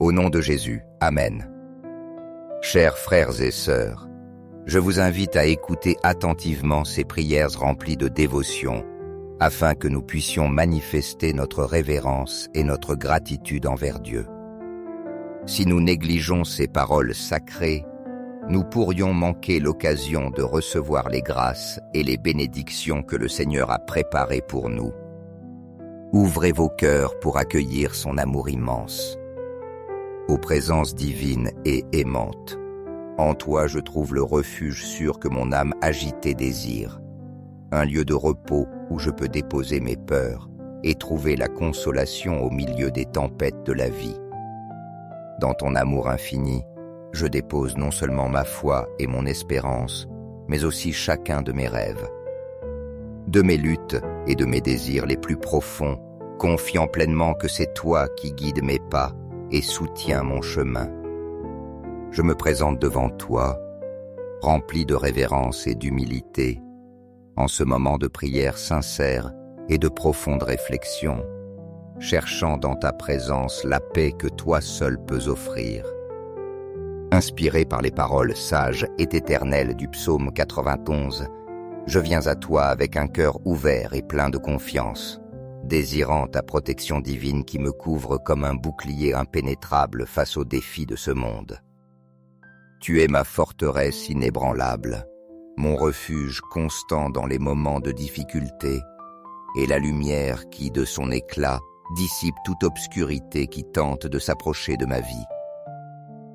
Au nom de Jésus, Amen. Chers frères et sœurs, je vous invite à écouter attentivement ces prières remplies de dévotion, afin que nous puissions manifester notre révérence et notre gratitude envers Dieu. Si nous négligeons ces paroles sacrées, nous pourrions manquer l'occasion de recevoir les grâces et les bénédictions que le Seigneur a préparées pour nous. Ouvrez vos cœurs pour accueillir son amour immense. Ô présence divine et aimante, en toi je trouve le refuge sûr que mon âme agitée désire, un lieu de repos où je peux déposer mes peurs et trouver la consolation au milieu des tempêtes de la vie. Dans ton amour infini, je dépose non seulement ma foi et mon espérance, mais aussi chacun de mes rêves. De mes luttes et de mes désirs les plus profonds, confiant pleinement que c'est toi qui guides mes pas et soutiens mon chemin. Je me présente devant toi, rempli de révérence et d'humilité, en ce moment de prière sincère et de profonde réflexion, cherchant dans ta présence la paix que toi seul peux offrir. Inspiré par les paroles sages et éternelles du psaume 91, je viens à toi avec un cœur ouvert et plein de confiance, désirant ta protection divine qui me couvre comme un bouclier impénétrable face aux défis de ce monde. Tu es ma forteresse inébranlable, mon refuge constant dans les moments de difficulté, et la lumière qui, de son éclat, dissipe toute obscurité qui tente de s'approcher de ma vie.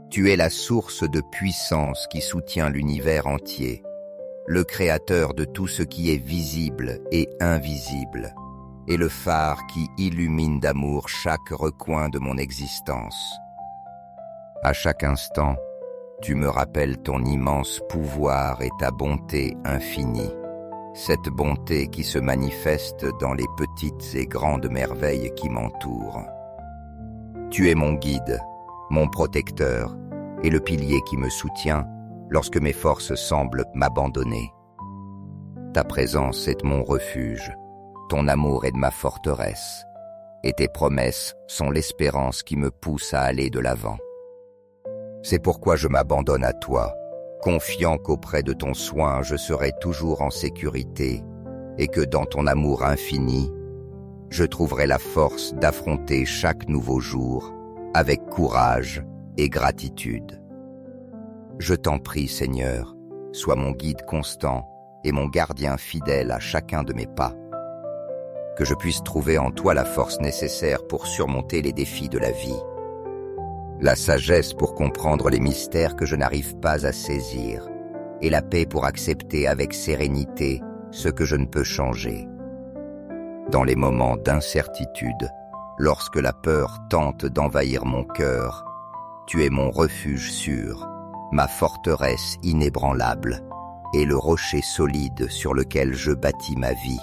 Tu es la source de puissance qui soutient l'univers entier, le créateur de tout ce qui est visible et invisible, et le phare qui illumine d'amour chaque recoin de mon existence. À chaque instant, tu me rappelles ton immense pouvoir et ta bonté infinie, cette bonté qui se manifeste dans les petites et grandes merveilles qui m'entourent. Tu es mon guide, mon protecteur et le pilier qui me soutient lorsque mes forces semblent m'abandonner. Ta présence est mon refuge, ton amour est de ma forteresse, et tes promesses sont l'espérance qui me pousse à aller de l'avant. C'est pourquoi je m'abandonne à toi, confiant qu'auprès de ton soin je serai toujours en sécurité et que dans ton amour infini, je trouverai la force d'affronter chaque nouveau jour avec courage et gratitude. Je t'en prie, Seigneur, sois mon guide constant et mon gardien fidèle à chacun de mes pas. Que je puisse trouver en toi la force nécessaire pour surmonter les défis de la vie, la sagesse pour comprendre les mystères que je n'arrive pas à saisir, et la paix pour accepter avec sérénité ce que je ne peux changer. Dans les moments d'incertitude, lorsque la peur tente d'envahir mon cœur, tu es mon refuge sûr, ma forteresse inébranlable, et le rocher solide sur lequel je bâtis ma vie.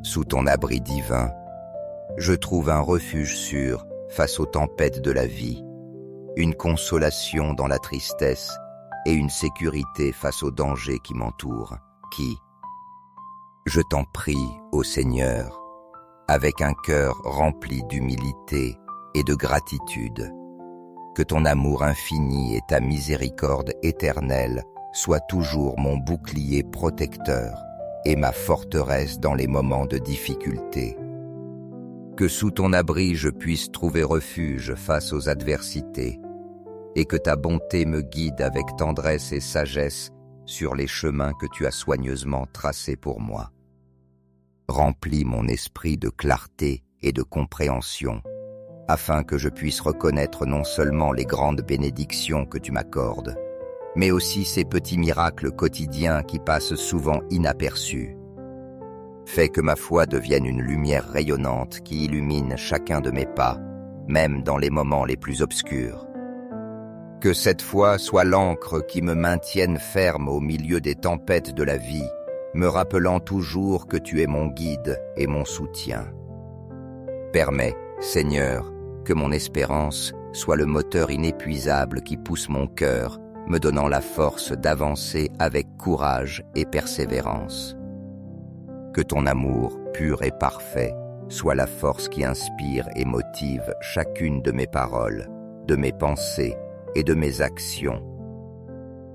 Sous ton abri divin, je trouve un refuge sûr face aux tempêtes de la vie, une consolation dans la tristesse et une sécurité face aux dangers qui m'entourent, je t'en prie, ô Seigneur, avec un cœur rempli d'humilité et de gratitude, que ton amour infini et ta miséricorde éternelle soient toujours mon bouclier protecteur et ma forteresse dans les moments de difficulté. Que sous ton abri je puisse trouver refuge face aux adversités, et que ta bonté me guide avec tendresse et sagesse sur les chemins que tu as soigneusement tracés pour moi. Remplis mon esprit de clarté et de compréhension, afin que je puisse reconnaître non seulement les grandes bénédictions que tu m'accordes, mais aussi ces petits miracles quotidiens qui passent souvent inaperçus. Fais que ma foi devienne une lumière rayonnante qui illumine chacun de mes pas, même dans les moments les plus obscurs. Que cette foi soit l'encre qui me maintienne ferme au milieu des tempêtes de la vie, me rappelant toujours que tu es mon guide et mon soutien. Permets, Seigneur, que mon espérance soit le moteur inépuisable qui pousse mon cœur, me donnant la force d'avancer avec courage et persévérance. Que ton amour, pur et parfait, soit la force qui inspire et motive chacune de mes paroles, de mes pensées et de mes actions.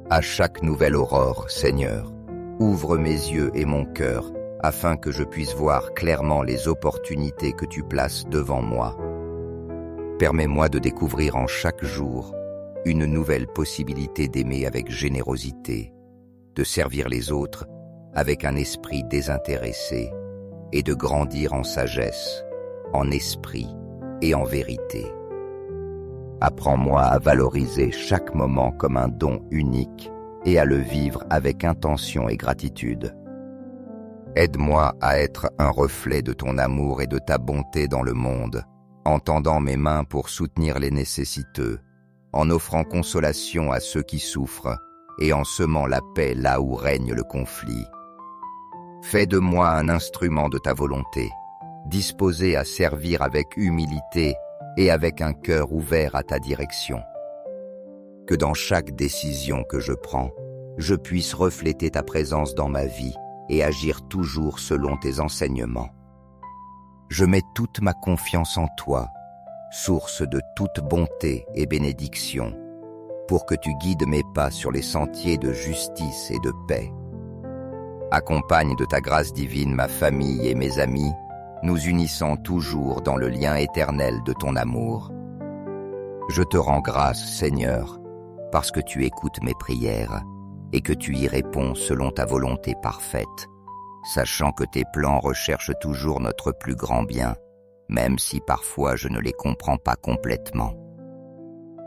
À chaque nouvelle aurore, Seigneur, ouvre mes yeux et mon cœur afin que je puisse voir clairement les opportunités que tu places devant moi. Permets-moi de découvrir en chaque jour une nouvelle possibilité d'aimer avec générosité, de servir les autres avec un esprit désintéressé et de grandir en sagesse, en esprit et en vérité. Apprends-moi à valoriser chaque moment comme un don unique et à le vivre avec intention et gratitude. Aide-moi à être un reflet de ton amour et de ta bonté dans le monde, en tendant mes mains pour soutenir les nécessiteux, en offrant consolation à ceux qui souffrent et en semant la paix là où règne le conflit. Fais de moi un instrument de ta volonté, disposé à servir avec humilité et avec un cœur ouvert à ta direction. Que dans chaque décision que je prends, je puisse refléter ta présence dans ma vie et agir toujours selon tes enseignements. Je mets toute ma confiance en toi, source de toute bonté et bénédiction, pour que tu guides mes pas sur les sentiers de justice et de paix. Accompagne de ta grâce divine ma famille et mes amis, nous unissant toujours dans le lien éternel de ton amour. Je te rends grâce, Seigneur, parce que tu écoutes mes prières et que tu y réponds selon ta volonté parfaite, sachant que tes plans recherchent toujours notre plus grand bien, même si parfois je ne les comprends pas complètement.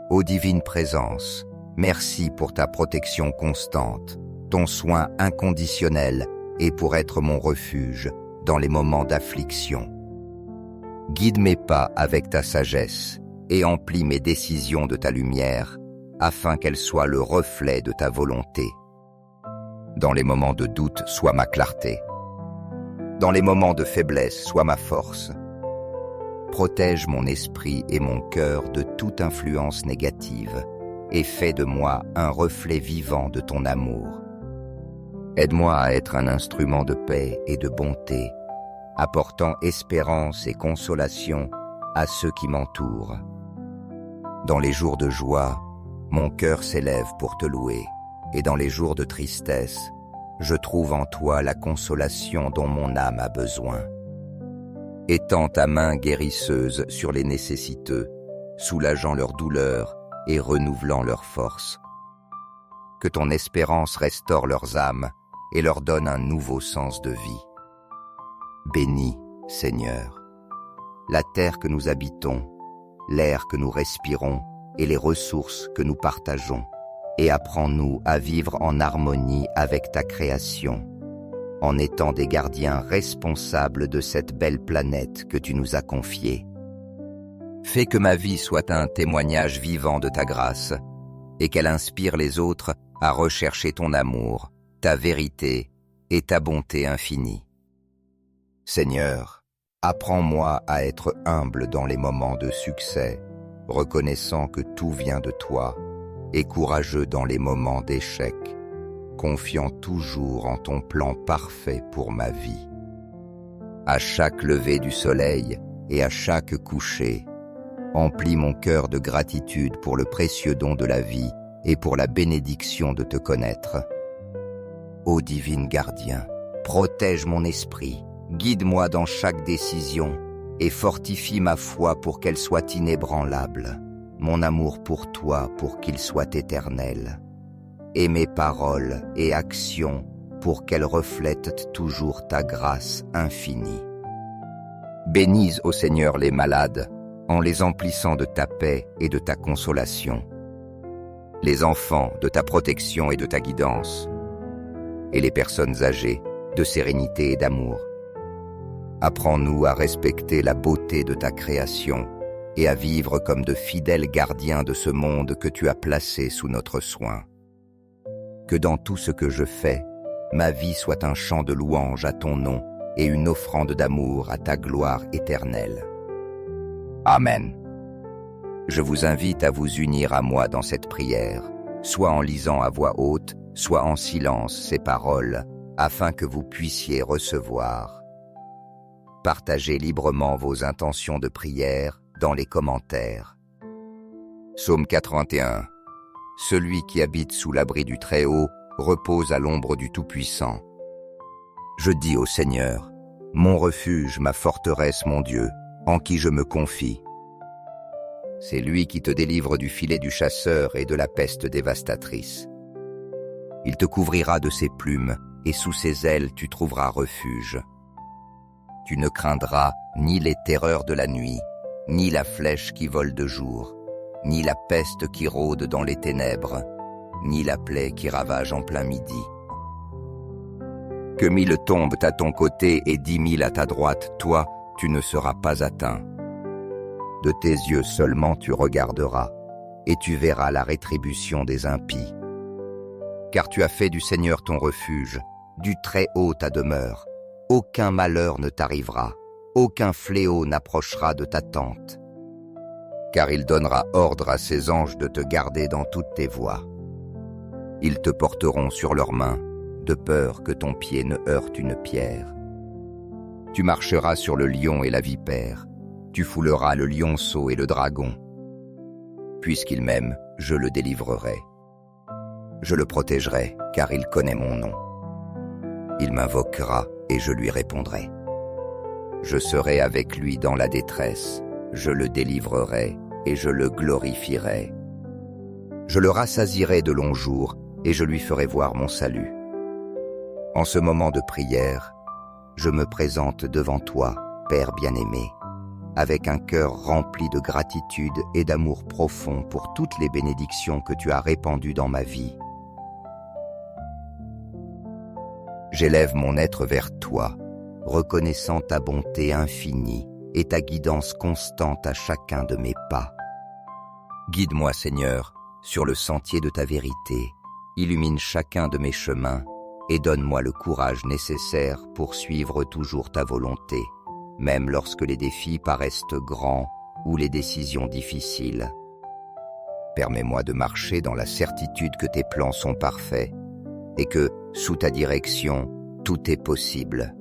Ô divine présence, merci pour ta protection constante, ton soin inconditionnel et pour être mon refuge dans les moments d'affliction. Guide mes pas avec ta sagesse et emplis mes décisions de ta lumière, afin qu'elles soient le reflet de ta volonté. Dans les moments de doute, sois ma clarté. Dans les moments de faiblesse, sois ma force. Protège mon esprit et mon cœur de toute influence négative et fais de moi un reflet vivant de ton amour. Aide-moi à être un instrument de paix et de bonté, apportant espérance et consolation à ceux qui m'entourent. Dans les jours de joie, mon cœur s'élève pour te louer, et dans les jours de tristesse, je trouve en toi la consolation dont mon âme a besoin. Étends ta main guérisseuse sur les nécessiteux, soulageant leur douleur et renouvelant leur force. Que ton espérance restaure leurs âmes et leur donne un nouveau sens de vie. Bénis, Seigneur, la terre que nous habitons, l'air que nous respirons et les ressources que nous partageons, et apprends-nous à vivre en harmonie avec ta création, en étant des gardiens responsables de cette belle planète que tu nous as confiée. Fais que ma vie soit un témoignage vivant de ta grâce, et qu'elle inspire les autres à rechercher ton amour, ta vérité et ta bonté infinie. Seigneur, apprends-moi à être humble dans les moments de succès, reconnaissant que tout vient de toi, et courageux dans les moments d'échec, confiant toujours en ton plan parfait pour ma vie. À chaque lever du soleil et à chaque coucher, emplis mon cœur de gratitude pour le précieux don de la vie et pour la bénédiction de te connaître. Ô divine gardien, protège mon esprit, guide-moi dans chaque décision et fortifie ma foi pour qu'elle soit inébranlable, mon amour pour toi pour qu'il soit éternel, et mes paroles et actions pour qu'elles reflètent toujours ta grâce infinie. Bénis, ô Seigneur, les malades, en les emplissant de ta paix et de ta consolation, les enfants de ta protection et de ta guidance, et les personnes âgées de sérénité et d'amour. Apprends-nous à respecter la beauté de ta création et à vivre comme de fidèles gardiens de ce monde que tu as placé sous notre soin. Que dans tout ce que je fais, ma vie soit un chant de louange à ton nom et une offrande d'amour à ta gloire éternelle. Amen. Je vous invite à vous unir à moi dans cette prière, soit en lisant à voix haute, soit en silence ces paroles, afin que vous puissiez recevoir. Partagez librement vos intentions de prière dans les commentaires. Psaume 81. Celui qui habite sous l'abri du Très-Haut repose à l'ombre du Tout-Puissant. Je dis au Seigneur, mon refuge, ma forteresse, mon Dieu, en qui je me confie. C'est lui qui te délivre du filet du chasseur et de la peste dévastatrice. Il te couvrira de ses plumes, et sous ses ailes tu trouveras refuge. Tu ne craindras ni les terreurs de la nuit, ni la flèche qui vole de jour, ni la peste qui rôde dans les ténèbres, ni la plaie qui ravage en plein midi. Que 1000 tombent à ton côté et 10 000 à ta droite, toi, tu ne seras pas atteint. De tes yeux seulement tu regarderas, et tu verras la rétribution des impies. Car tu as fait du Seigneur ton refuge, du Très-Haut ta demeure. Aucun malheur ne t'arrivera, aucun fléau n'approchera de ta tente. Car il donnera ordre à ses anges de te garder dans toutes tes voies. Ils te porteront sur leurs mains, de peur que ton pied ne heurte une pierre. Tu marcheras sur le lion et la vipère, tu fouleras le lionceau et le dragon. Puisqu'il m'aime, je le délivrerai. Je le protégerai, car il connaît mon nom. Il m'invoquera et je lui répondrai. Je serai avec lui dans la détresse, je le délivrerai et je le glorifierai. Je le rassasierai de longs jours et je lui ferai voir mon salut. En ce moment de prière, je me présente devant toi, Père bien-aimé, avec un cœur rempli de gratitude et d'amour profond pour toutes les bénédictions que tu as répandues dans ma vie. J'élève mon être vers toi, reconnaissant ta bonté infinie et ta guidance constante à chacun de mes pas. Guide-moi, Seigneur, sur le sentier de ta vérité, illumine chacun de mes chemins et donne-moi le courage nécessaire pour suivre toujours ta volonté, même lorsque les défis paraissent grands ou les décisions difficiles. Permets-moi de marcher dans la certitude que tes plans sont parfaits et que, sous ta direction, tout est possible.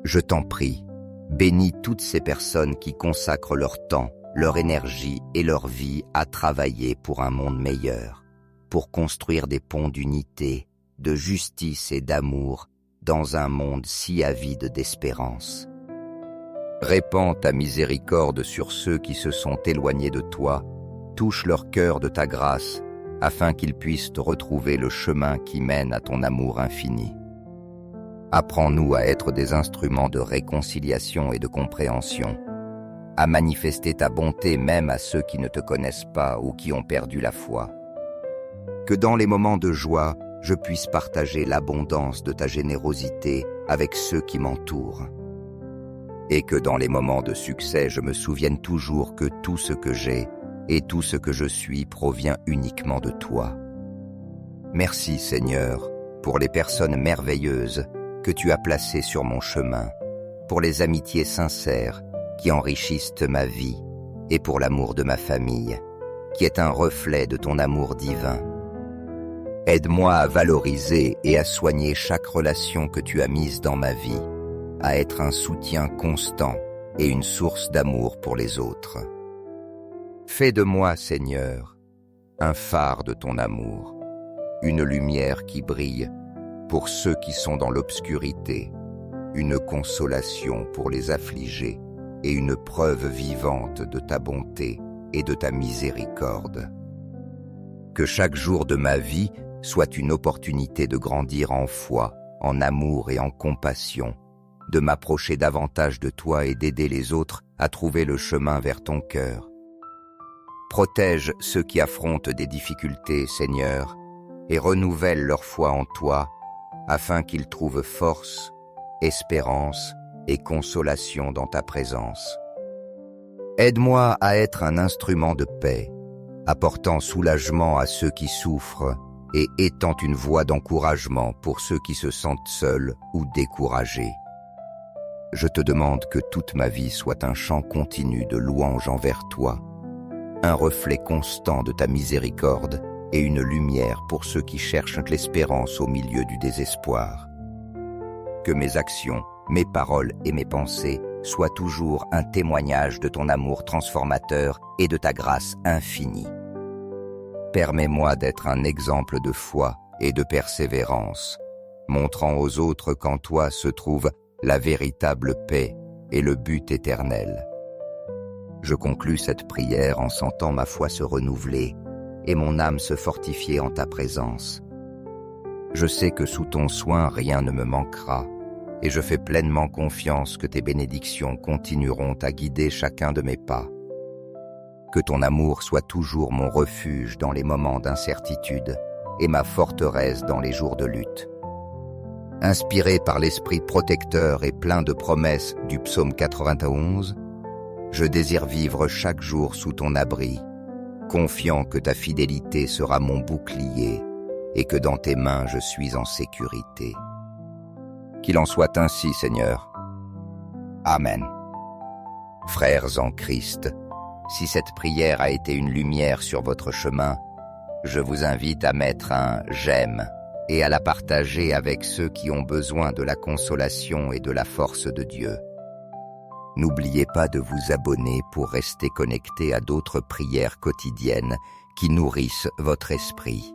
Je t'en prie, bénis toutes ces personnes qui consacrent leur temps, leur énergie et leur vie à travailler pour un monde meilleur, pour construire des ponts d'unité, de justice et d'amour dans un monde si avide d'espérance. Répands ta miséricorde sur ceux qui se sont éloignés de toi, touche leur cœur de ta grâce, afin qu'ils puissent retrouver le chemin qui mène à ton amour infini. Apprends-nous à être des instruments de réconciliation et de compréhension, à manifester ta bonté même à ceux qui ne te connaissent pas ou qui ont perdu la foi. Que dans les moments de joie, je puisse partager l'abondance de ta générosité avec ceux qui m'entourent. Et que dans les moments de succès, je me souvienne toujours que tout ce que j'ai et tout ce que je suis provient uniquement de toi. Merci, Seigneur, pour les personnes merveilleuses que tu as placées sur mon chemin, pour les amitiés sincères qui enrichissent ma vie et pour l'amour de ma famille, qui est un reflet de ton amour divin. Aide-moi à valoriser et à soigner chaque relation que tu as mise dans ma vie, à être un soutien constant et une source d'amour pour les autres. Fais de moi, Seigneur, un phare de ton amour, une lumière qui brille pour ceux qui sont dans l'obscurité, une consolation pour les affligés et une preuve vivante de ta bonté et de ta miséricorde. Que chaque jour de ma vie soit une opportunité de grandir en foi, en amour et en compassion, de m'approcher davantage de toi et d'aider les autres à trouver le chemin vers ton cœur. Protège ceux qui affrontent des difficultés, Seigneur, et renouvelle leur foi en toi, afin qu'ils trouvent force, espérance et consolation dans ta présence. Aide-moi à être un instrument de paix, apportant soulagement à ceux qui souffrent et étant une voix d'encouragement pour ceux qui se sentent seuls ou découragés. Je te demande que toute ma vie soit un chant continu de louange envers toi, un reflet constant de ta miséricorde et une lumière pour ceux qui cherchent l'espérance au milieu du désespoir. Que mes actions, mes paroles et mes pensées soit toujours un témoignage de ton amour transformateur et de ta grâce infinie. Permets-moi d'être un exemple de foi et de persévérance, montrant aux autres qu'en toi se trouve la véritable paix et le but éternel. Je conclus cette prière en sentant ma foi se renouveler et mon âme se fortifier en ta présence. Je sais que sous ton soin rien ne me manquera, et je fais pleinement confiance que tes bénédictions continueront à guider chacun de mes pas. Que ton amour soit toujours mon refuge dans les moments d'incertitude et ma forteresse dans les jours de lutte. Inspiré par l'esprit protecteur et plein de promesses du psaume 91, je désire vivre chaque jour sous ton abri, confiant que ta fidélité sera mon bouclier et que dans tes mains je suis en sécurité. Qu'il en soit ainsi, Seigneur. Amen. Frères en Christ, si cette prière a été une lumière sur votre chemin, je vous invite à mettre un « j'aime » et à la partager avec ceux qui ont besoin de la consolation et de la force de Dieu. N'oubliez pas de vous abonner pour rester connecté à d'autres prières quotidiennes qui nourrissent votre esprit.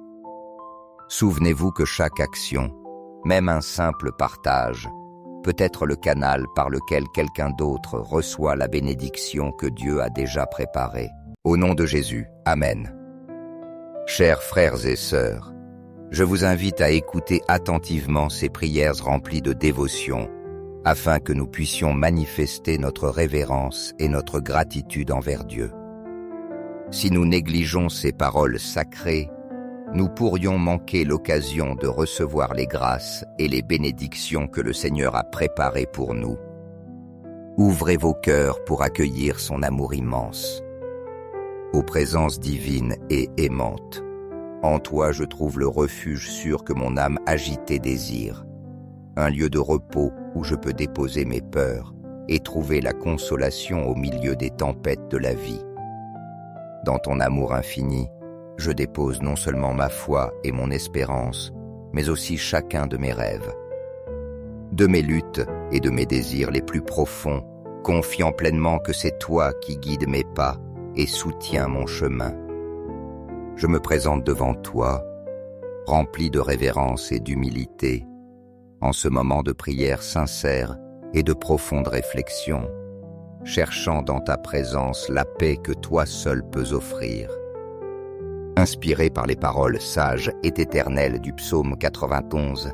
Souvenez-vous que chaque action, même un simple partage, peut être le canal par lequel quelqu'un d'autre reçoit la bénédiction que Dieu a déjà préparée. Au nom de Jésus, Amen. Chers frères et sœurs, je vous invite à écouter attentivement ces prières remplies de dévotion, afin que nous puissions manifester notre révérence et notre gratitude envers Dieu. Si nous négligeons ces paroles sacrées, nous pourrions manquer l'occasion de recevoir les grâces et les bénédictions que le Seigneur a préparées pour nous. Ouvrez vos cœurs pour accueillir son amour immense. Ô présence divine et aimante, en toi je trouve le refuge sûr que mon âme agitée désire, un lieu de repos où je peux déposer mes peurs et trouver la consolation au milieu des tempêtes de la vie. Dans ton amour infini, je dépose non seulement ma foi et mon espérance, mais aussi chacun de mes rêves. De mes luttes et de mes désirs les plus profonds, confiant pleinement que c'est toi qui guides mes pas et soutiens mon chemin. Je me présente devant toi, rempli de révérence et d'humilité, en ce moment de prière sincère et de profonde réflexion, cherchant dans ta présence la paix que toi seul peux offrir. Inspiré par les paroles sages et éternelles du psaume 91,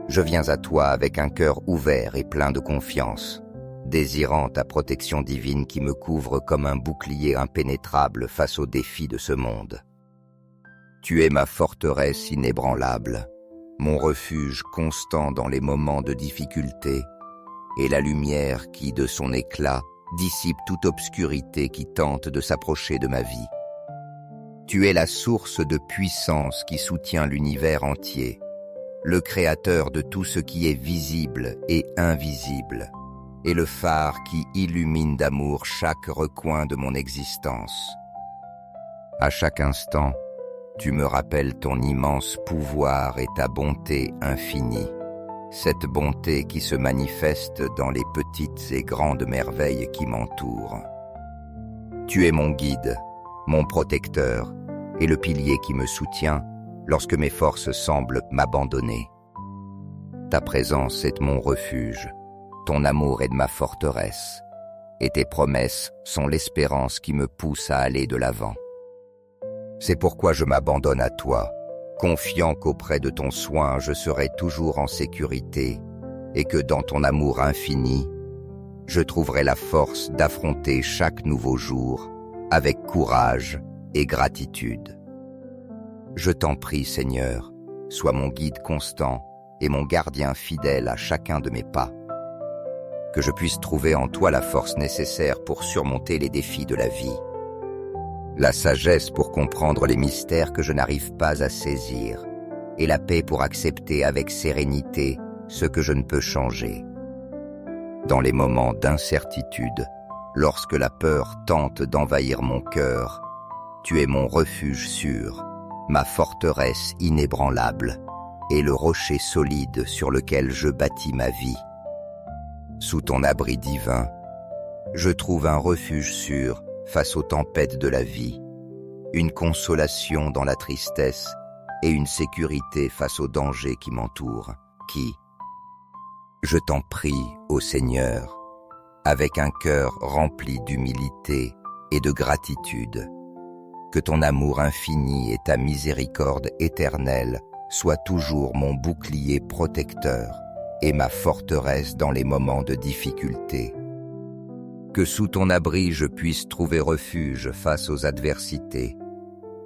je viens à toi avec un cœur ouvert et plein de confiance, désirant ta protection divine qui me couvre comme un bouclier impénétrable face aux défis de ce monde. Tu es ma forteresse inébranlable, mon refuge constant dans les moments de difficulté, et la lumière qui, de son éclat, dissipe toute obscurité qui tente de s'approcher de ma vie. Tu es la source de puissance qui soutient l'univers entier, le créateur de tout ce qui est visible et invisible, et le phare qui illumine d'amour chaque recoin de mon existence. À chaque instant, tu me rappelles ton immense pouvoir et ta bonté infinie, cette bonté qui se manifeste dans les petites et grandes merveilles qui m'entourent. Tu es mon guide, mon protecteur, et le pilier qui me soutient lorsque mes forces semblent m'abandonner. Ta présence est mon refuge, ton amour est de ma forteresse, et tes promesses sont l'espérance qui me pousse à aller de l'avant. C'est pourquoi je m'abandonne à toi, confiant qu'auprès de ton soin je serai toujours en sécurité, et que dans ton amour infini, je trouverai la force d'affronter chaque nouveau jour avec courage et gratitude. Je t'en prie, Seigneur, sois mon guide constant et mon gardien fidèle à chacun de mes pas. Que je puisse trouver en toi la force nécessaire pour surmonter les défis de la vie, la sagesse pour comprendre les mystères que je n'arrive pas à saisir, et la paix pour accepter avec sérénité ce que je ne peux changer. Dans les moments d'incertitude, lorsque la peur tente d'envahir mon cœur, tu es mon refuge sûr, ma forteresse inébranlable, et le rocher solide sur lequel je bâtis ma vie. Sous ton abri divin, je trouve un refuge sûr face aux tempêtes de la vie, une consolation dans la tristesse et une sécurité face aux dangers qui m'entourent, qui, je t'en prie, ô Seigneur, avec un cœur rempli d'humilité et de gratitude, que ton amour infini et ta miséricorde éternelle soient toujours mon bouclier protecteur et ma forteresse dans les moments de difficulté. Que sous ton abri je puisse trouver refuge face aux adversités,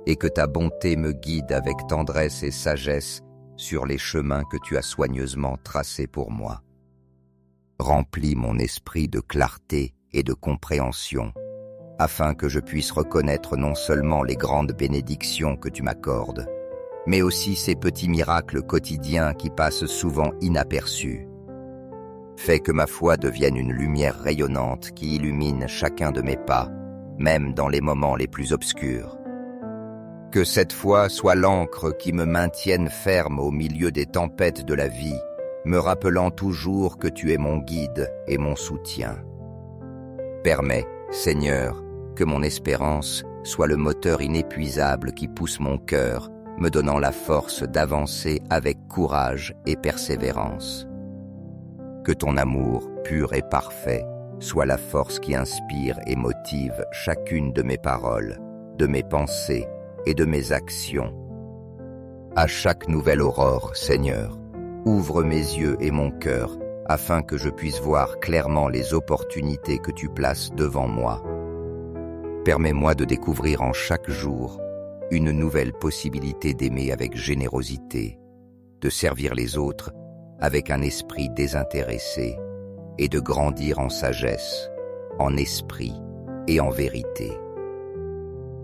et que ta bonté me guide avec tendresse et sagesse sur les chemins que tu as soigneusement tracés pour moi. Remplis mon esprit de clarté et de compréhension, afin que je puisse reconnaître non seulement les grandes bénédictions que tu m'accordes, mais aussi ces petits miracles quotidiens qui passent souvent inaperçus. Fais que ma foi devienne une lumière rayonnante qui illumine chacun de mes pas, même dans les moments les plus obscurs. Que cette foi soit l'encre qui me maintienne ferme au milieu des tempêtes de la vie, me rappelant toujours que tu es mon guide et mon soutien. Permets, Seigneur, que mon espérance soit le moteur inépuisable qui pousse mon cœur, me donnant la force d'avancer avec courage et persévérance. Que ton amour, pur et parfait, soit la force qui inspire et motive chacune de mes paroles, de mes pensées et de mes actions. À chaque nouvelle aurore, Seigneur, ouvre mes yeux et mon cœur afin que je puisse voir clairement les opportunités que tu places devant moi. Permets-moi de découvrir en chaque jour une nouvelle possibilité d'aimer avec générosité, de servir les autres avec un esprit désintéressé et de grandir en sagesse, en esprit et en vérité.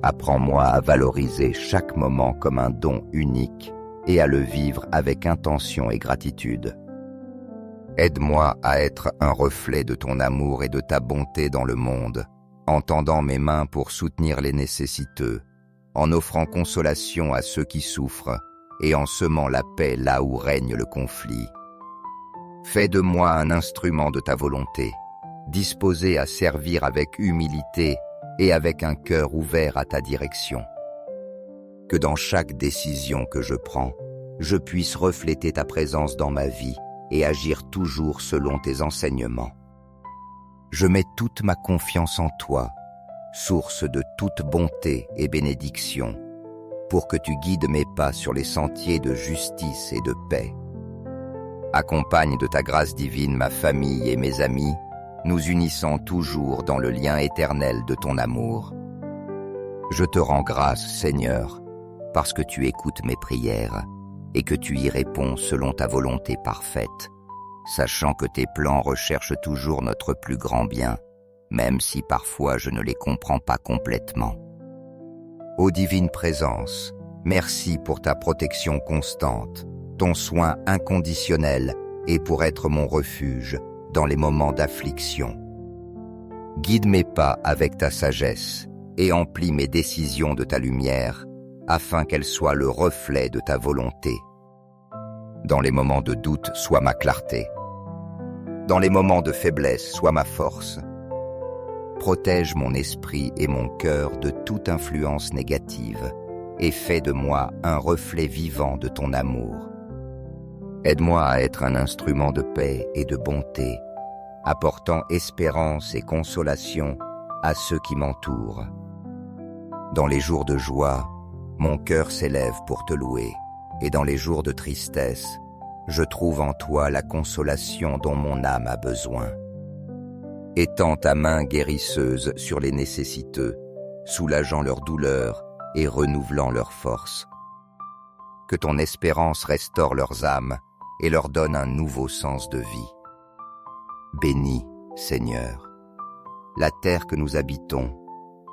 Apprends-moi à valoriser chaque moment comme un don unique et à le vivre avec intention et gratitude. Aide-moi à être un reflet de ton amour et de ta bonté dans le monde, en tendant mes mains pour soutenir les nécessiteux, en offrant consolation à ceux qui souffrent et en semant la paix là où règne le conflit. Fais de moi un instrument de ta volonté, disposé à servir avec humilité et avec un cœur ouvert à ta direction. Que dans chaque décision que je prends, je puisse refléter ta présence dans ma vie et agir toujours selon tes enseignements. Je mets toute ma confiance en toi, source de toute bonté et bénédiction, pour que tu guides mes pas sur les sentiers de justice et de paix. Accompagne de ta grâce divine ma famille et mes amis, nous unissant toujours dans le lien éternel de ton amour. Je te rends grâce, Seigneur, parce que tu écoutes mes prières et que tu y réponds selon ta volonté parfaite, sachant que tes plans recherchent toujours notre plus grand bien, même si parfois je ne les comprends pas complètement. Ô divine présence, merci pour ta protection constante, ton soin inconditionnel et pour être mon refuge dans les moments d'affliction. Guide mes pas avec ta sagesse et emplis mes décisions de ta lumière, afin qu'elles soient le reflet de ta volonté. Dans les moments de doute, sois ma clarté. Dans les moments de faiblesse, sois ma force. Protège mon esprit et mon cœur de toute influence négative et fais de moi un reflet vivant de ton amour. Aide-moi à être un instrument de paix et de bonté, apportant espérance et consolation à ceux qui m'entourent. Dans les jours de joie, mon cœur s'élève pour te louer, et dans les jours de tristesse, je trouve en toi la consolation dont mon âme a besoin. Étends ta main guérisseuse sur les nécessiteux, soulageant leur douleur et renouvelant leur force. Que ton espérance restaure leurs âmes et leur donne un nouveau sens de vie. Bénis, Seigneur, la terre que nous habitons,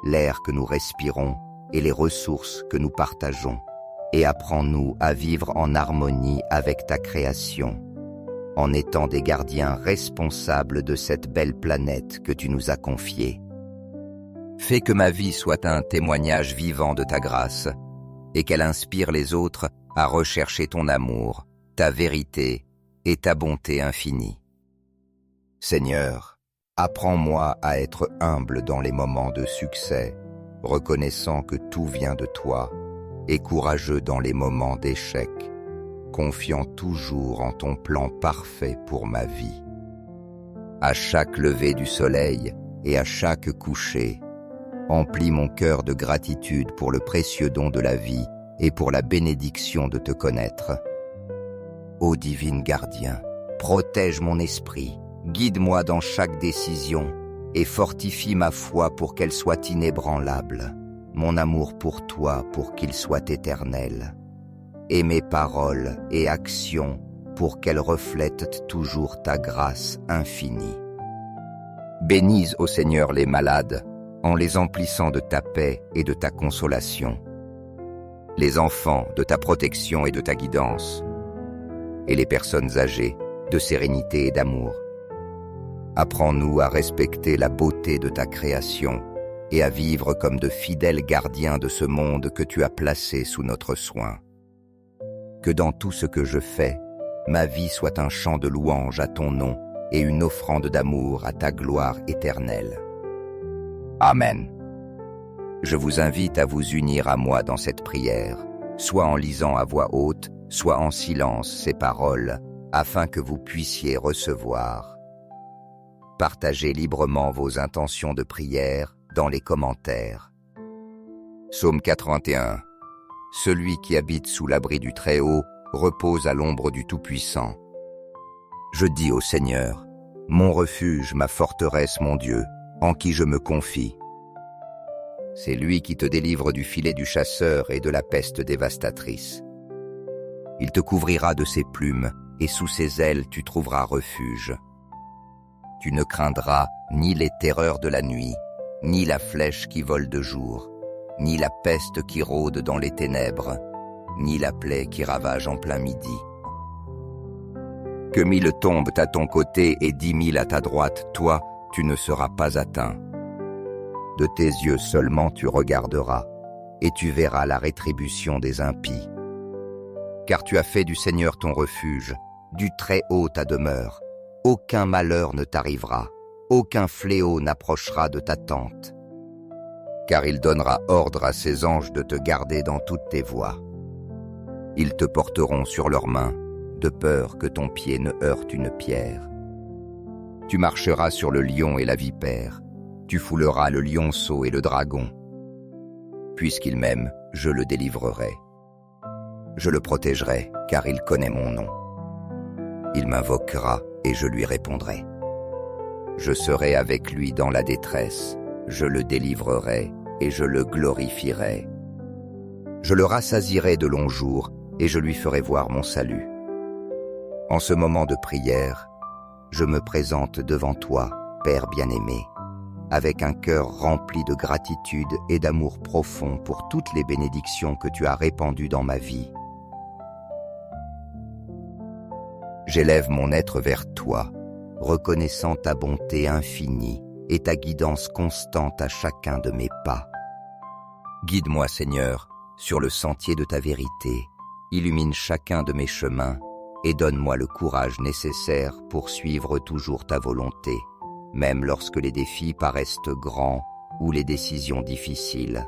l'air que nous respirons et les ressources que nous partageons, et apprends-nous à vivre en harmonie avec ta création, en étant des gardiens responsables de cette belle planète que tu nous as confiée. Fais que ma vie soit un témoignage vivant de ta grâce, et qu'elle inspire les autres à rechercher ton amour, ta vérité et ta bonté infinie. Seigneur, Apprends-moi à être humble dans les moments de succès, reconnaissant que tout vient de toi, et courageux dans les moments d'échec, confiant toujours en ton plan parfait pour ma vie. À chaque lever du soleil et à chaque coucher, emplis mon cœur de gratitude pour le précieux don de la vie et pour la bénédiction de te connaître. Ô divine gardien, protège mon esprit, guide-moi dans chaque décision et fortifie ma foi pour qu'elle soit inébranlable, mon amour pour toi pour qu'il soit éternel, et mes paroles et actions pour qu'elles reflètent toujours ta grâce infinie. Bénis, ô Seigneur, les malades, en les emplissant de ta paix et de ta consolation, les enfants de ta protection et de ta guidance, et les personnes âgées de sérénité et d'amour. Apprends-nous à respecter la beauté de ta création et à vivre comme de fidèles gardiens de ce monde que tu as placé sous notre soin. Que dans tout ce que je fais, ma vie soit un chant de louange à ton nom et une offrande d'amour à ta gloire éternelle. Amen. Je vous invite à vous unir à moi dans cette prière, soit en lisant à voix haute, soit en silence ces paroles, afin que vous puissiez recevoir. Partagez librement vos intentions de prière dans les commentaires. Psaume 81. Celui qui habite sous l'abri du Très-Haut repose à l'ombre du Tout-Puissant. Je dis au Seigneur, mon refuge, ma forteresse, mon Dieu, en qui je me confie. C'est lui qui te délivre du filet du chasseur et de la peste dévastatrice. Il te couvrira de ses plumes, et sous ses ailes tu trouveras refuge. Tu ne craindras ni les terreurs de la nuit, ni la flèche qui vole de jour, ni la peste qui rôde dans les ténèbres, ni la plaie qui ravage en plein midi. Que 1000 tombent à ton côté et 10 000 à ta droite, toi, tu ne seras pas atteint. De tes yeux seulement tu regarderas, et tu verras la rétribution des impies. Car tu as fait du Seigneur ton refuge, du Très-Haut ta demeure. Aucun malheur ne t'arrivera, aucun fléau n'approchera de ta tente. Car il donnera ordre à ses anges de te garder dans toutes tes voies. Ils te porteront sur leurs mains, de peur que ton pied ne heurte une pierre. Tu marcheras sur le lion et la vipère, tu fouleras le lionceau et le dragon. Puisqu'il m'aime, je le délivrerai. Je le protégerai, car il connaît mon nom. Il m'invoquera et je lui répondrai. Je serai avec lui dans la détresse, je le délivrerai et je le glorifierai. Je le rassasierai de longs jours et je lui ferai voir mon salut. En ce moment de prière, je me présente devant toi, Père bien-aimé, avec un cœur rempli de gratitude et d'amour profond pour toutes les bénédictions que tu as répandues dans ma vie. J'élève mon être vers toi, reconnaissant ta bonté infinie et ta guidance constante à chacun de mes pas. Guide-moi, Seigneur, sur le sentier de ta vérité, illumine chacun de mes chemins et donne-moi le courage nécessaire pour suivre toujours ta volonté, même lorsque les défis paraissent grands ou les décisions difficiles.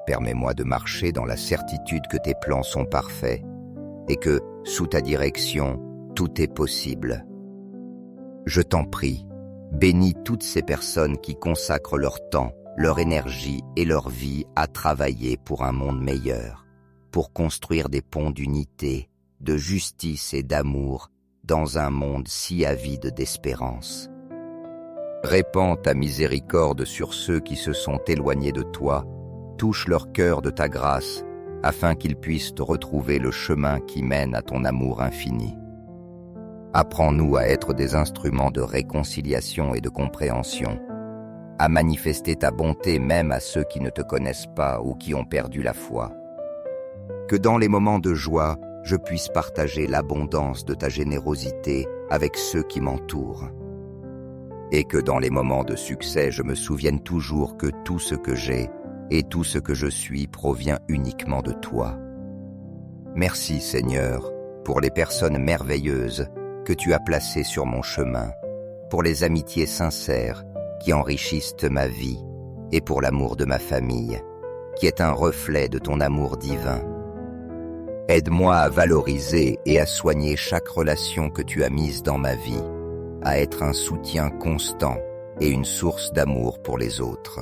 Permets-moi de marcher dans la certitude que tes plans sont parfaits et que, sous ta direction, tout est possible. Je t'en prie, bénis toutes ces personnes qui consacrent leur temps, leur énergie et leur vie à travailler pour un monde meilleur, pour construire des ponts d'unité, de justice et d'amour dans un monde si avide d'espérance. Répands ta miséricorde sur ceux qui se sont éloignés de toi, touche leur cœur de ta grâce, afin qu'ils puissent retrouver le chemin qui mène à ton amour infini. Apprends-nous à être des instruments de réconciliation et de compréhension, à manifester ta bonté même à ceux qui ne te connaissent pas ou qui ont perdu la foi. Que dans les moments de joie, je puisse partager l'abondance de ta générosité avec ceux qui m'entourent. Et que dans les moments de succès, je me souvienne toujours que tout ce que j'ai et tout ce que je suis provient uniquement de toi. Merci Seigneur pour les personnes merveilleuses que tu as placées sur mon chemin, pour les amitiés sincères qui enrichissent ma vie et pour l'amour de ma famille, qui est un reflet de ton amour divin. Aide-moi à valoriser et à soigner chaque relation que tu as mise dans ma vie, à être un soutien constant et une source d'amour pour les autres.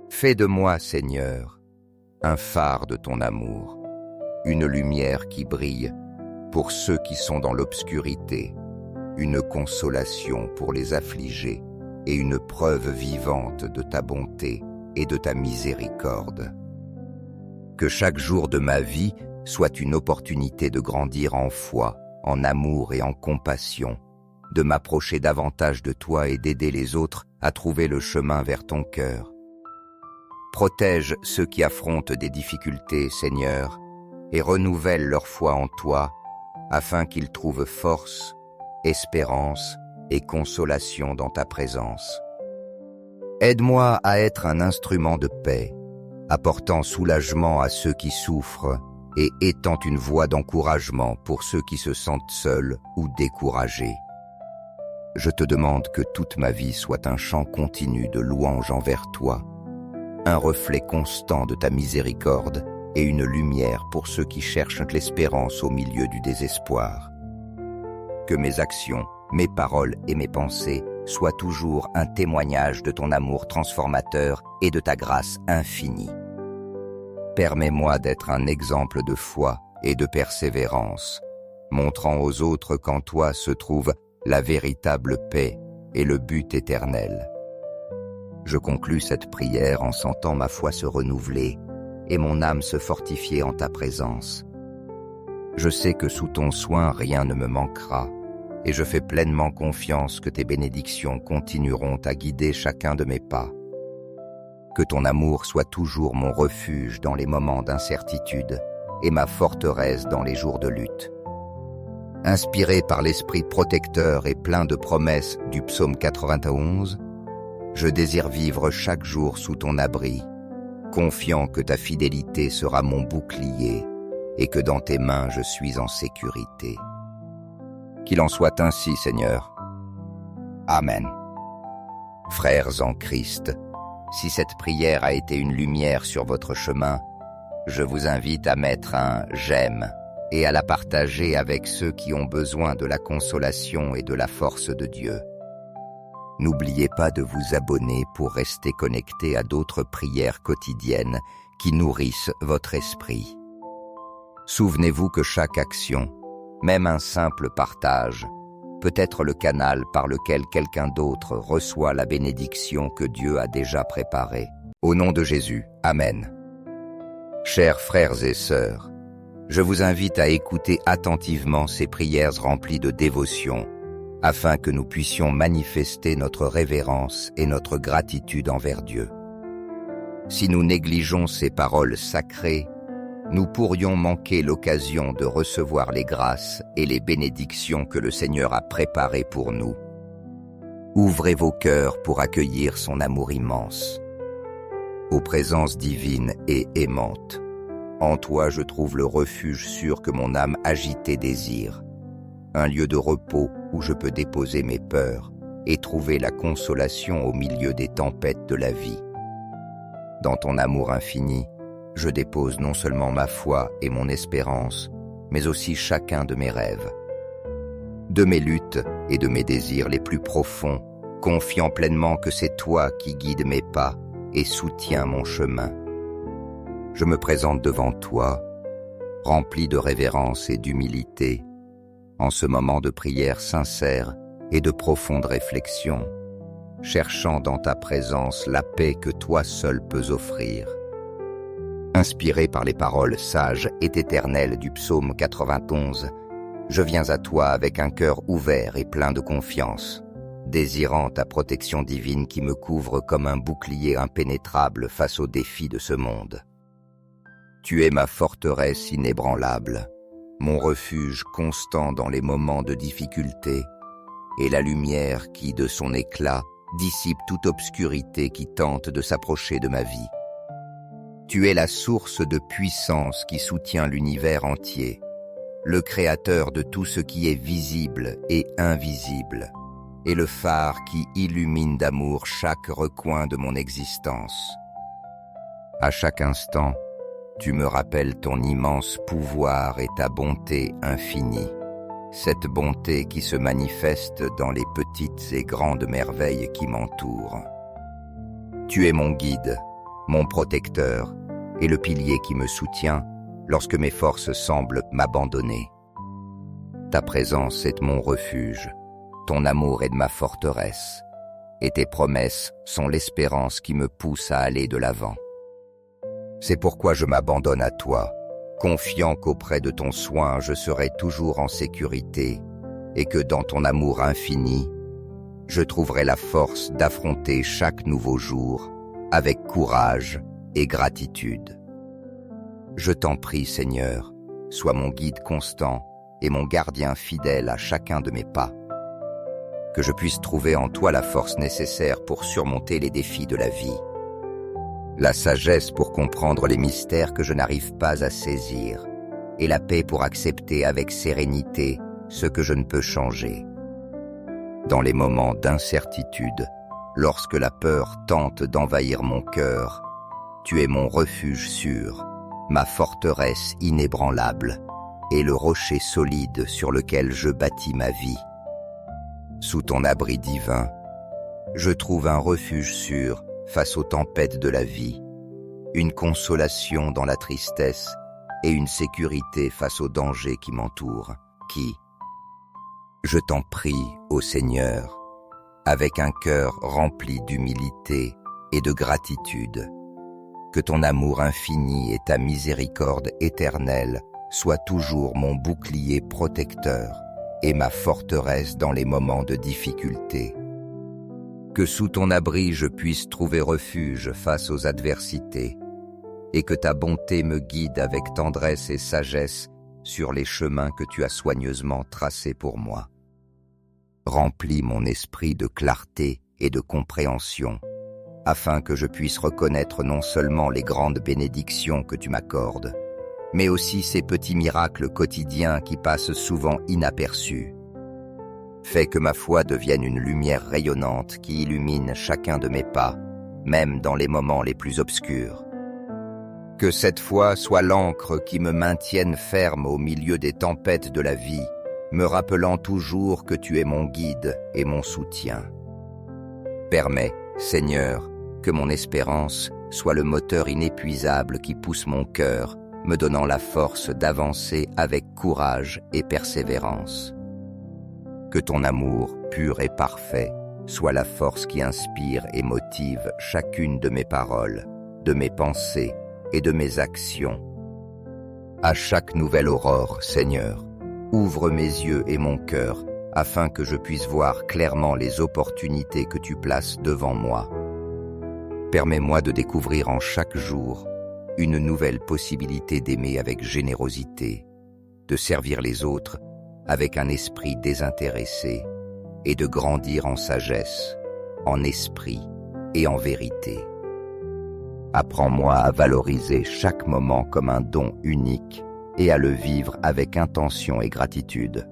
Fais de moi, Seigneur, un phare de ton amour, une lumière qui brille pour ceux qui sont dans l'obscurité, une consolation pour les affligés et une preuve vivante de ta bonté et de ta miséricorde. Que chaque jour de ma vie soit une opportunité de grandir en foi, en amour et en compassion, de m'approcher davantage de toi et d'aider les autres à trouver le chemin vers ton cœur. Protège ceux qui affrontent des difficultés, Seigneur, et renouvelle leur foi en toi, afin qu'ils trouvent force, espérance et consolation dans ta présence. Aide-moi à être un instrument de paix, apportant soulagement à ceux qui souffrent et étant une voix d'encouragement pour ceux qui se sentent seuls ou découragés. Je te demande que toute ma vie soit un chant continu de louange envers toi, un reflet constant de ta miséricorde et une lumière pour ceux qui cherchent l'espérance au milieu du désespoir. Que mes actions, mes paroles et mes pensées soient toujours un témoignage de ton amour transformateur et de ta grâce infinie. Permets-moi d'être un exemple de foi et de persévérance, montrant aux autres qu'en toi se trouve la véritable paix et le but éternel. Je conclus cette prière en sentant ma foi se renouveler et mon âme se fortifier en ta présence. Je sais que sous ton soin rien ne me manquera, et je fais pleinement confiance que tes bénédictions continueront à guider chacun de mes pas. Que ton amour soit toujours mon refuge dans les moments d'incertitude et ma forteresse dans les jours de lutte. Inspiré par l'esprit protecteur et plein de promesses du psaume 91, je désire vivre chaque jour sous ton abri, confiant que ta fidélité sera mon bouclier et que dans tes mains je suis en sécurité. Qu'il en soit ainsi, Seigneur. Amen. Frères en Christ, si cette prière a été une lumière sur votre chemin, je vous invite à mettre un « j'aime » et à la partager avec ceux qui ont besoin de la consolation et de la force de Dieu. N'oubliez pas de vous abonner pour rester connecté à d'autres prières quotidiennes qui nourrissent votre esprit. Souvenez-vous que chaque action, même un simple partage, peut être le canal par lequel quelqu'un d'autre reçoit la bénédiction que Dieu a déjà préparée. Au nom de Jésus, Amen. Chers frères et sœurs, je vous invite à écouter attentivement ces prières remplies de dévotion, afin que nous puissions manifester notre révérence et notre gratitude envers Dieu. Si nous négligeons ces paroles sacrées, nous pourrions manquer l'occasion de recevoir les grâces et les bénédictions que le Seigneur a préparées pour nous. Ouvrez vos cœurs pour accueillir son amour immense. Ô présence divine et aimante, en toi je trouve le refuge sûr que mon âme agitée désire, un lieu de repos où je peux déposer mes peurs et trouver la consolation au milieu des tempêtes de la vie. Dans ton amour infini, je dépose non seulement ma foi et mon espérance, mais aussi chacun de mes rêves. De mes luttes et de mes désirs les plus profonds, confiant pleinement que c'est toi qui guides mes pas et soutiens mon chemin. Je me présente devant toi, rempli de révérence et d'humilité, en ce moment de prière sincère et de profonde réflexion, cherchant dans ta présence la paix que toi seul peux offrir. Inspiré par les paroles sages et éternelles du psaume 91, je viens à toi avec un cœur ouvert et plein de confiance, désirant ta protection divine qui me couvre comme un bouclier impénétrable face aux défis de ce monde. Tu es ma forteresse inébranlable, mon refuge constant dans les moments de difficulté, et la lumière qui, de son éclat, dissipe toute obscurité qui tente de s'approcher de ma vie. Tu es la source de puissance qui soutient l'univers entier, le créateur de tout ce qui est visible et invisible, et le phare qui illumine d'amour chaque recoin de mon existence. À chaque instant, tu me rappelles ton immense pouvoir et ta bonté infinie, cette bonté qui se manifeste dans les petites et grandes merveilles qui m'entourent. Tu es mon guide, mon protecteur et le pilier qui me soutient lorsque mes forces semblent m'abandonner. Ta présence est mon refuge, ton amour est de ma forteresse, et tes promesses sont l'espérance qui me pousse à aller de l'avant. C'est pourquoi je m'abandonne à toi, confiant qu'auprès de ton soin je serai toujours en sécurité et que dans ton amour infini, je trouverai la force d'affronter chaque nouveau jour avec courage et gratitude. Je t'en prie, Seigneur, sois mon guide constant et mon gardien fidèle à chacun de mes pas. Que je puisse trouver en toi la force nécessaire pour surmonter les défis de la vie, la sagesse pour comprendre les mystères que je n'arrive pas à saisir, et la paix pour accepter avec sérénité ce que je ne peux changer. Dans les moments d'incertitude, lorsque la peur tente d'envahir mon cœur, tu es mon refuge sûr, ma forteresse inébranlable, et le rocher solide sur lequel je bâtis ma vie. Sous ton abri divin, je trouve un refuge sûr face aux tempêtes de la vie, une consolation dans la tristesse et une sécurité face aux dangers qui m'entourent, qui, je t'en prie, ô Seigneur, avec un cœur rempli d'humilité et de gratitude, que ton amour infini et ta miséricorde éternelle soient toujours mon bouclier protecteur et ma forteresse dans les moments de difficulté. Que sous ton abri je puisse trouver refuge face aux adversités, et que ta bonté me guide avec tendresse et sagesse sur les chemins que tu as soigneusement tracés pour moi. Remplis mon esprit de clarté et de compréhension, afin que je puisse reconnaître non seulement les grandes bénédictions que tu m'accordes, mais aussi ces petits miracles quotidiens qui passent souvent inaperçus. Fais que ma foi devienne une lumière rayonnante qui illumine chacun de mes pas, même dans les moments les plus obscurs. Que cette foi soit l'encre qui me maintienne ferme au milieu des tempêtes de la vie, me rappelant toujours que tu es mon guide et mon soutien. Permets, Seigneur, que mon espérance soit le moteur inépuisable qui pousse mon cœur, me donnant la force d'avancer avec courage et persévérance. Que ton amour, pur et parfait, soit la force qui inspire et motive chacune de mes paroles, de mes pensées et de mes actions. À chaque nouvelle aurore, Seigneur, ouvre mes yeux et mon cœur afin que je puisse voir clairement les opportunités que tu places devant moi. Permets-moi de découvrir en chaque jour une nouvelle possibilité d'aimer avec générosité, de servir les autres avec un esprit désintéressé et de grandir en sagesse, en esprit et en vérité. Apprends-moi à valoriser chaque moment comme un don unique et à le vivre avec intention et gratitude.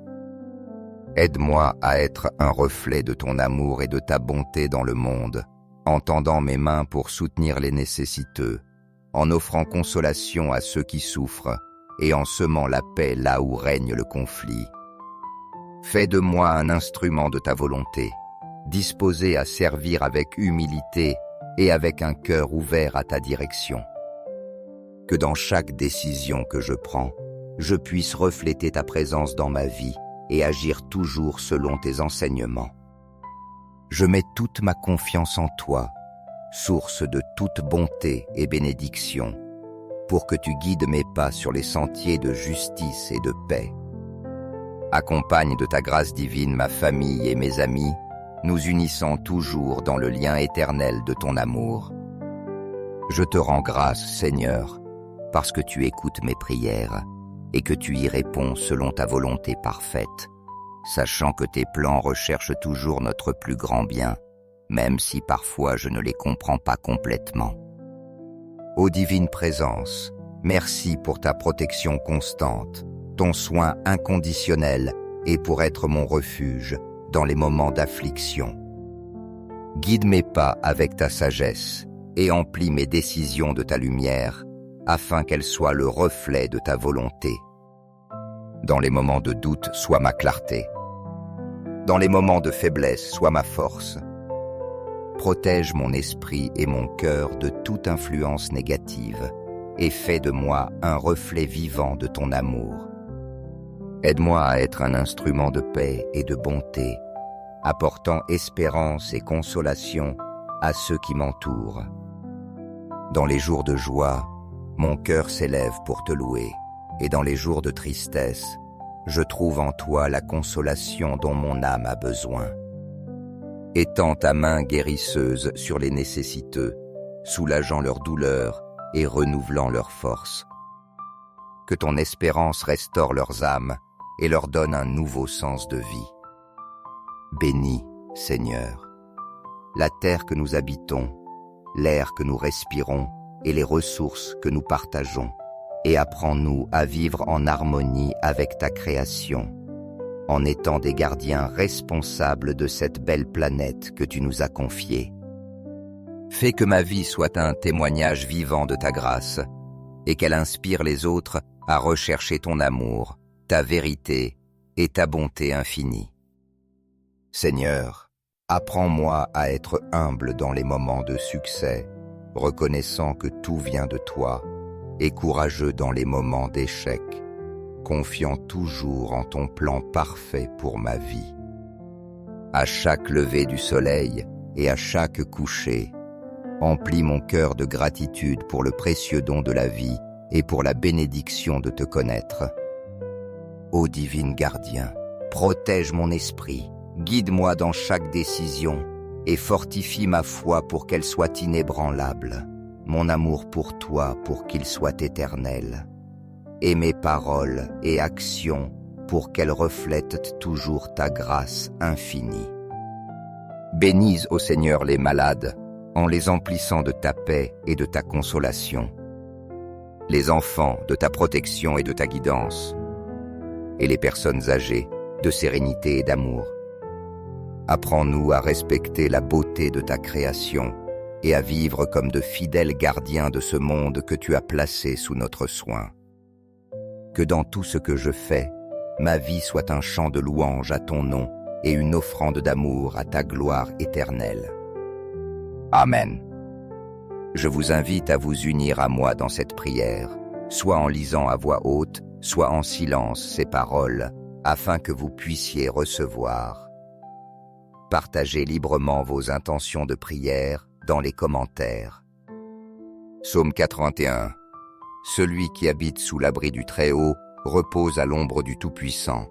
Aide-moi à être un reflet de ton amour et de ta bonté dans le monde, en tendant mes mains pour soutenir les nécessiteux, en offrant consolation à ceux qui souffrent et en semant la paix là où règne le conflit. Fais de moi un instrument de ta volonté, disposé à servir avec humilité et avec un cœur ouvert à ta direction. Que dans chaque décision que je prends, je puisse refléter ta présence dans ma vie et agir toujours selon tes enseignements. Je mets toute ma confiance en toi, source de toute bonté et bénédiction, pour que tu guides mes pas sur les sentiers de justice et de paix. Accompagne de ta grâce divine ma famille et mes amis, nous unissant toujours dans le lien éternel de ton amour. Je te rends grâce, Seigneur, parce que tu écoutes mes prières et que tu y réponds selon ta volonté parfaite, sachant que tes plans recherchent toujours notre plus grand bien, même si parfois je ne les comprends pas complètement. Ô divine présence, merci pour ta protection constante, ton soin inconditionnel et pour être mon refuge, dans les moments d'affliction. Guide mes pas avec ta sagesse et emplis mes décisions de ta lumière, afin qu'elles soient le reflet de ta volonté. Dans les moments de doute, sois ma clarté. Dans les moments de faiblesse, sois ma force. Protège mon esprit et mon cœur de toute influence négative et fais de moi un reflet vivant de ton amour. Aide-moi à être un instrument de paix et de bonté, apportant espérance et consolation à ceux qui m'entourent. Dans les jours de joie, mon cœur s'élève pour te louer, et dans les jours de tristesse, je trouve en toi la consolation dont mon âme a besoin. Étends ta main guérisseuse sur les nécessiteux, soulageant leur douleur et renouvelant leur force. Que ton espérance restaure leurs âmes et leur donne un nouveau sens de vie. Bénis, Seigneur, la terre que nous habitons, l'air que nous respirons et les ressources que nous partageons, et apprends-nous à vivre en harmonie avec ta création, en étant des gardiens responsables de cette belle planète que tu nous as confiée. Fais que ma vie soit un témoignage vivant de ta grâce, et qu'elle inspire les autres à rechercher ton amour, ta vérité et ta bonté infinie. Seigneur, apprends-moi à être humble dans les moments de succès, reconnaissant que tout vient de toi, et courageux dans les moments d'échec, confiant toujours en ton plan parfait pour ma vie. À chaque lever du soleil et à chaque coucher, emplis mon cœur de gratitude pour le précieux don de la vie et pour la bénédiction de te connaître. Ô divin gardien, protège mon esprit, guide-moi dans chaque décision et fortifie ma foi pour qu'elle soit inébranlable, mon amour pour toi pour qu'il soit éternel, et mes paroles et actions pour qu'elles reflètent toujours ta grâce infinie. Bénis, ô Seigneur, les malades, en les emplissant de ta paix et de ta consolation, les enfants de ta protection et de ta guidance, et les personnes âgées de sérénité et d'amour. Apprends-nous à respecter la beauté de ta création et à vivre comme de fidèles gardiens de ce monde que tu as placé sous notre soin. Que dans tout ce que je fais, ma vie soit un chant de louange à ton nom et une offrande d'amour à ta gloire éternelle. Amen. Je vous invite à vous unir à moi dans cette prière, soit en lisant à voix haute, soit en silence ces paroles, afin que vous puissiez recevoir. Partagez librement vos intentions de prière dans les commentaires. Psaume 81. Celui qui habite sous l'abri du Très-Haut repose à l'ombre du Tout-Puissant.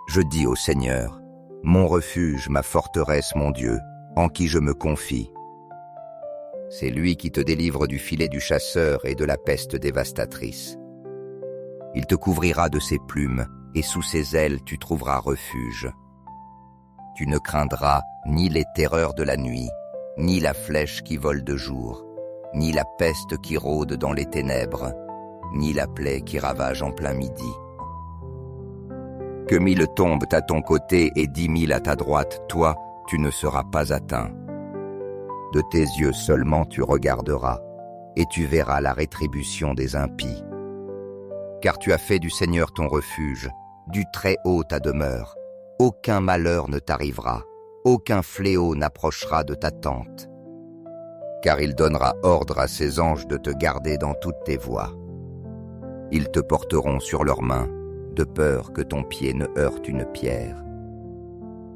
Je dis au Seigneur, mon refuge, ma forteresse, mon Dieu, en qui je me confie. C'est lui qui te délivre du filet du chasseur et de la peste dévastatrice. Il te couvrira de ses plumes, et sous ses ailes tu trouveras refuge. Tu ne craindras ni les terreurs de la nuit, ni la flèche qui vole de jour, ni la peste qui rôde dans les ténèbres, ni la plaie qui ravage en plein midi. Que 1000 tombent à ton côté et 10 000 à ta droite, toi, tu ne seras pas atteint. De tes yeux seulement tu regarderas, et tu verras la rétribution des impies. Car tu as fait du Seigneur ton refuge, du Très-Haut ta demeure. Aucun malheur ne t'arrivera, aucun fléau n'approchera de ta tente. Car il donnera ordre à ses anges de te garder dans toutes tes voies. Ils te porteront sur leurs mains, de peur que ton pied ne heurte une pierre.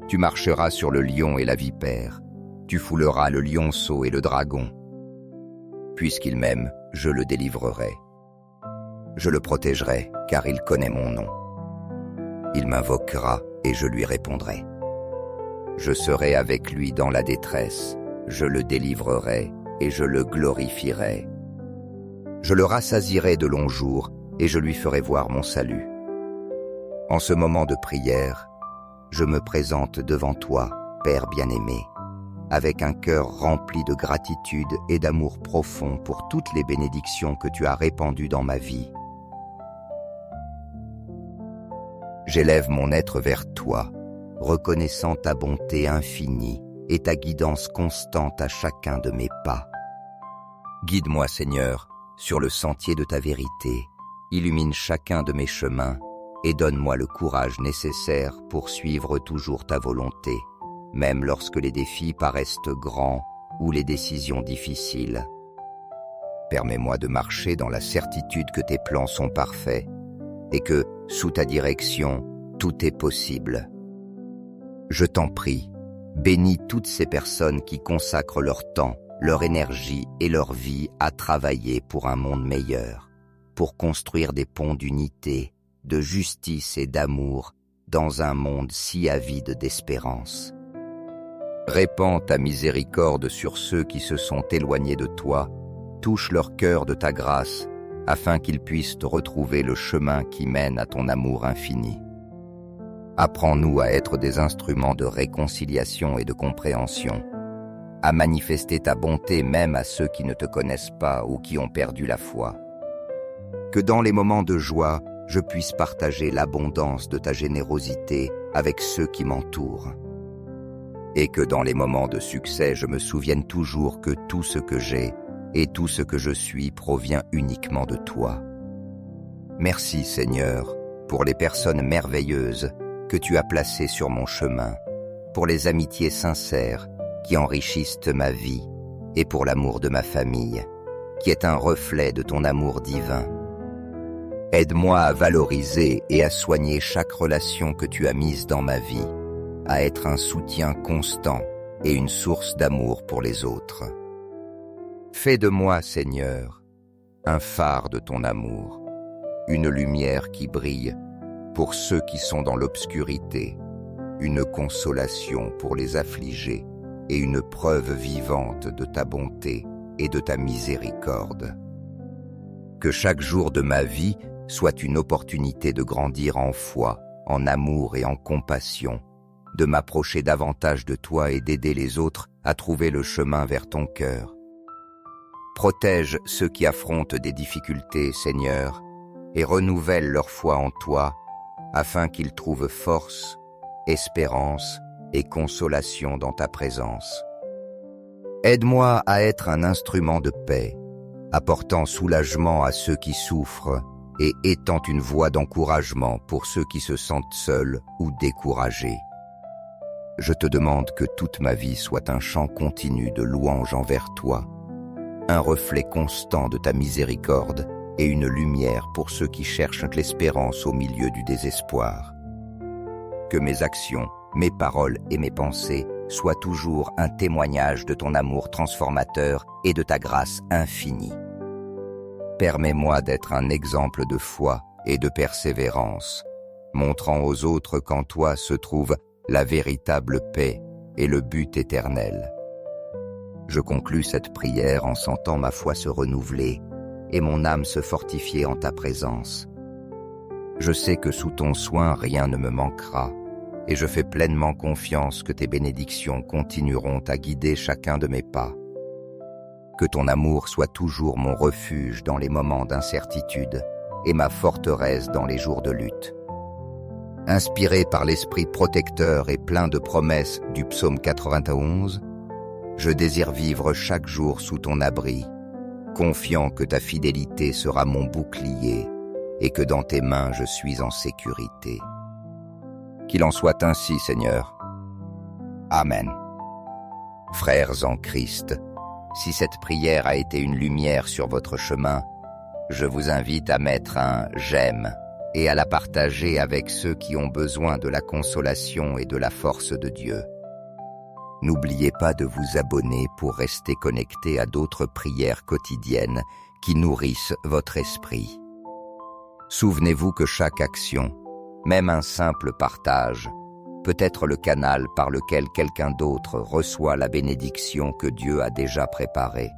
Tu marcheras sur le lion et la vipère, tu fouleras le lionceau et le dragon. Puisqu'il m'aime, je le délivrerai. Je le protégerai, car il connaît mon nom. Il m'invoquera et je lui répondrai. Je serai avec lui dans la détresse, je le délivrerai et je le glorifierai. Je le rassasierai de longs jours et je lui ferai voir mon salut. En ce moment de prière, je me présente devant toi, Père bien-aimé, avec un cœur rempli de gratitude et d'amour profond pour toutes les bénédictions que tu as répandues dans ma vie. J'élève mon être vers toi, reconnaissant ta bonté infinie et ta guidance constante à chacun de mes pas. Guide-moi, Seigneur, sur le sentier de ta vérité, illumine chacun de mes chemins et donne-moi le courage nécessaire pour suivre toujours ta volonté, même lorsque les défis paraissent grands ou les décisions difficiles. Permets-moi de marcher dans la certitude que tes plans sont parfaits et que, sous ta direction, tout est possible. Je t'en prie, bénis toutes ces personnes qui consacrent leur temps, leur énergie et leur vie à travailler pour un monde meilleur, pour construire des ponts d'unité, de justice et d'amour dans un monde si avide d'espérance. Répands ta miséricorde sur ceux qui se sont éloignés de toi, touche leur cœur de ta grâce, afin qu'ils puissent retrouver le chemin qui mène à ton amour infini. Apprends-nous à être des instruments de réconciliation et de compréhension, à manifester ta bonté même à ceux qui ne te connaissent pas ou qui ont perdu la foi. Que dans les moments de joie, je puisse partager l'abondance de ta générosité avec ceux qui m'entourent. Et que dans les moments de succès, je me souvienne toujours que tout ce que j'ai et tout ce que je suis provient uniquement de toi. Merci, Seigneur, pour les personnes merveilleuses que tu as placées sur mon chemin, pour les amitiés sincères qui enrichissent ma vie et pour l'amour de ma famille, qui est un reflet de ton amour divin. Aide-moi à valoriser et à soigner chaque relation que tu as mise dans ma vie, à être un soutien constant et une source d'amour pour les autres. Fais de moi, Seigneur, un phare de ton amour, une lumière qui brille pour ceux qui sont dans l'obscurité, une consolation pour les affligés et une preuve vivante de ta bonté et de ta miséricorde. Que chaque jour de ma vie soit une opportunité de grandir en foi, en amour et en compassion, de m'approcher davantage de toi et d'aider les autres à trouver le chemin vers ton cœur. Protège ceux qui affrontent des difficultés, Seigneur, et renouvelle leur foi en toi, afin qu'ils trouvent force, espérance et consolation dans ta présence. Aide-moi à être un instrument de paix, apportant soulagement à ceux qui souffrent et étant une voix d'encouragement pour ceux qui se sentent seuls ou découragés. Je te demande que toute ma vie soit un chant continu de louange envers toi, un reflet constant de ta miséricorde et une lumière pour ceux qui cherchent l'espérance au milieu du désespoir. Que mes actions, mes paroles et mes pensées soient toujours un témoignage de ton amour transformateur et de ta grâce infinie. Permets-moi d'être un exemple de foi et de persévérance, montrant aux autres qu'en toi se trouve la véritable paix et le but éternel. Je conclus cette prière en sentant ma foi se renouveler et mon âme se fortifier en ta présence. Je sais que sous ton soin rien ne me manquera, et je fais pleinement confiance que tes bénédictions continueront à guider chacun de mes pas. Que ton amour soit toujours mon refuge dans les moments d'incertitude et ma forteresse dans les jours de lutte. Inspiré par l'esprit protecteur et plein de promesses du psaume 91, je désire vivre chaque jour sous ton abri, confiant que ta fidélité sera mon bouclier et que dans tes mains je suis en sécurité. Qu'il en soit ainsi, Seigneur. Amen. Frères en Christ, si cette prière a été une lumière sur votre chemin, je vous invite à mettre un « j'aime » et à la partager avec ceux qui ont besoin de la consolation et de la force de Dieu. N'oubliez pas de vous abonner pour rester connecté à d'autres prières quotidiennes qui nourrissent votre esprit. Souvenez-vous que chaque action, même un simple partage, peut être le canal par lequel quelqu'un d'autre reçoit la bénédiction que Dieu a déjà préparée.